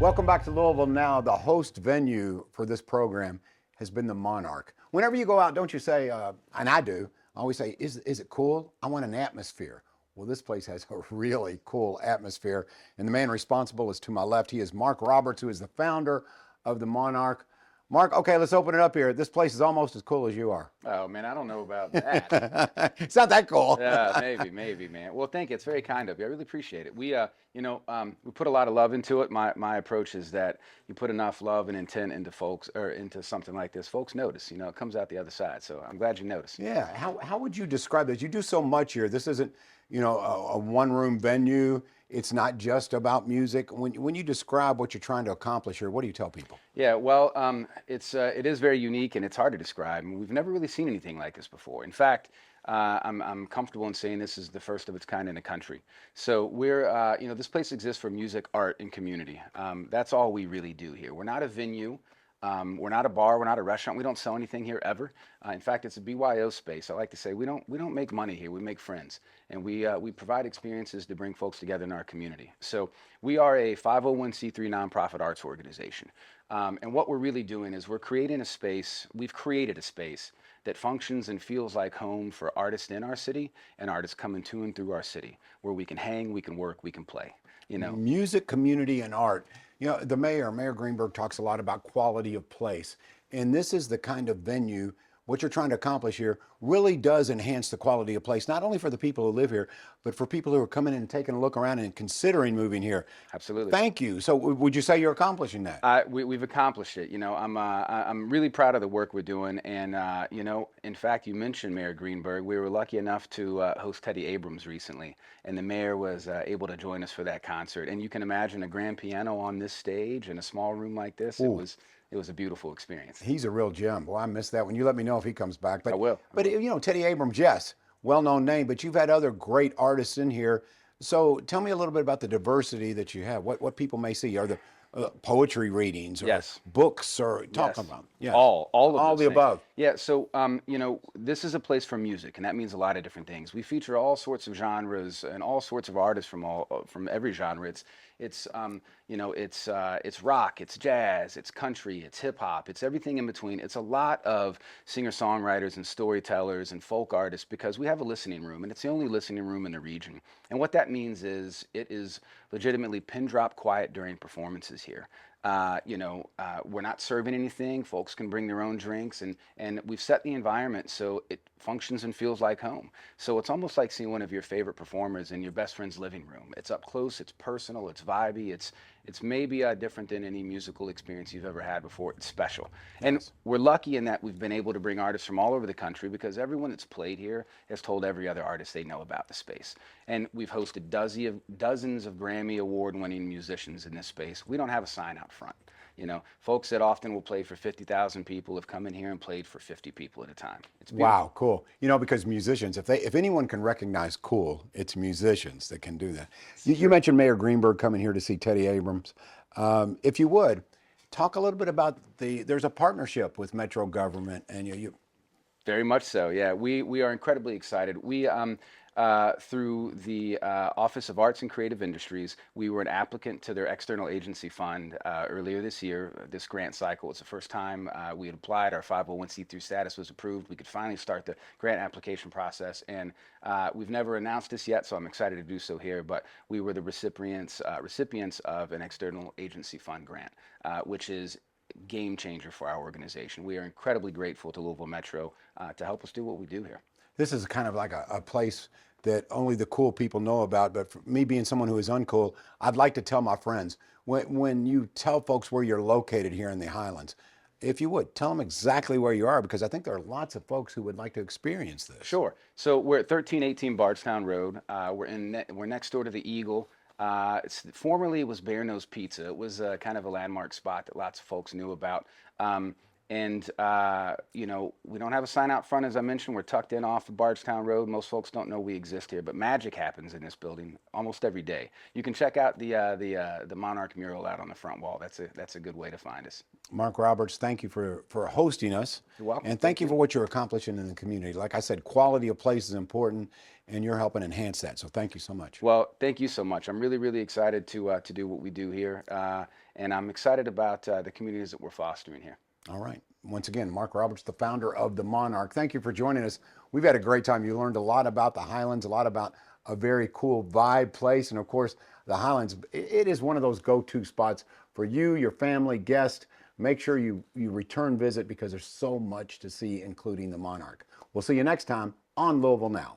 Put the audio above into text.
Welcome back to Louisville Now. The host venue for this program has been the Monarch. Whenever you go out, don't you say, and I do, I always say, is it cool? I want an atmosphere. Well, this place has a really cool atmosphere. And the man responsible is to my left. He is Mark Roberts, who is the founder of the Monarch. Mark, okay, let's open it up here. This place is almost as cool as you are. Oh man, I don't know about that. It's not that cool. Yeah, maybe, man. Well, thank you. It's very kind of you. I really appreciate it. We put a lot of love into it. My approach is that you put enough love and intent into folks or into something like this, folks notice. It comes out the other side. So I'm glad you noticed. Yeah. How would you describe this? You do so much here. This isn't, a one-room venue. It's not just about music. When you describe what you're trying to accomplish here, what do you tell people? Yeah, well, it is very unique and it's hard to describe. We've never really seen anything like this before. In fact, I'm comfortable in saying this is the first of its kind in the country. So this place exists for music, art, and community. That's all we really do here. We're not a venue. We're not a bar. We're not a restaurant. We don't sell anything here ever. In fact, it's a BYO space. I like to say we don't make money here. We make friends, and we provide experiences to bring folks together in our community. So we are a 501c3 nonprofit arts organization, and what we're really doing is we're creating a space. We've created a space that functions and feels like home for artists in our city and artists coming to and through our city, where we can hang, we can work, we can play. Music, community, and art. The Mayor Greenberg, talks a lot about quality of place. And this is the kind of venue, what you're trying to accomplish here really does enhance the quality of place, not only for the people who live here, but for people who are coming in and taking a look around and considering moving here. Absolutely. Thank you. So would you say you're accomplishing that? We've accomplished it. I'm really proud of the work we're doing. And, in fact, you mentioned Mayor Greenberg. We were lucky enough to host Teddy Abrams recently, and the mayor was able to join us for that concert. And you can imagine a grand piano on this stage in a small room like this. Ooh. It was a beautiful experience. He's a real gem. Well, I missed that one. You let me know if he comes back. But, I will. But Teddy Abrams, yes, well-known name, but you've had other great artists in here. So tell me a little bit about the diversity that you have. What people may see are the poetry readings or Yes. books or talk about. Yes. All of all those the things. above. Yeah. So this is a place for music, and that means a lot of different things. We feature all sorts of genres and all sorts of artists from every genre. It's rock, it's jazz, it's country, it's hip hop, it's everything in between. It's a lot of singer-songwriters and storytellers and folk artists because we have a listening room, and it's the only listening room in the region. And what that means is it is legitimately pin drop quiet during performances here. We're not serving anything. Folks can bring their own drinks, and we've set the environment so it functions and feels like home. So it's almost like seeing one of your favorite performers in your best friend's living room. It's up close, it's personal, it's vibey, it's maybe different than any musical experience you've ever had before. It's special. And Yes. we're lucky in that we've been able to bring artists from all over the country because everyone that's played here has told every other artist they know about the space. And we've hosted dozens of Grammy award-winning musicians in this space. We don't have a sign out front. Folks that often will play for 50,000 people have come in here and played for 50 people at a time. It's beautiful. Wow, cool. Because musicians, if anyone can recognize cool, it's musicians that can do that. You mentioned Mayor Greenberg coming here to see Teddy Abrams. If you would, talk a little bit about there's a partnership with Metro government, and you Very much so. Yeah, we are incredibly excited. We through the Office of Arts and Creative Industries, we were an applicant to their external agency fund earlier this year. This grant cycle, it's the first time we had applied. Our 501c3 status was approved. We could finally start the grant application process, and we've never announced this yet, so I'm excited to do so here. But we were the recipients of an external agency fund grant, which is game changer for our organization. We are incredibly grateful to Louisville Metro to help us do what we do here. this is kind of like a place that only the cool people know about. But for me being someone who is uncool, I'd like to tell my friends, when you tell folks where you're located here in the Highlands, if you would, tell them exactly where you are, because I think there are lots of folks who would like to experience this. Sure. So we're at 1318 Bardstown Road. We're next door to the Eagle. Formerly it was Bear Nose Pizza. It was kind of a landmark spot that lots of folks knew about. And, you know, we don't have a sign out front, as I mentioned. We're tucked in off of Bardstown Road. Most folks don't know we exist here, but magic happens in this building almost every day. You can check out the Monarch mural out on the front wall. That's a good way to find us. Mark Roberts, thank you for hosting us. You're welcome. And thank you for what you're accomplishing in the community. Like I said, quality of place is important, and you're helping enhance that. So thank you so much. Well, thank you so much. I'm really, really excited to do what we do here, and I'm excited about the communities that we're fostering here. All right. Once again, Mark Roberts, the founder of the Monarch. Thank you for joining us. We've had a great time. You learned a lot about the Highlands, a lot about a very cool vibe place. And of course, the Highlands, it is one of those go-to spots for you, your family, guests. Make sure you return visit because there's so much to see, including the Monarch. We'll see you next time on Louisville Now.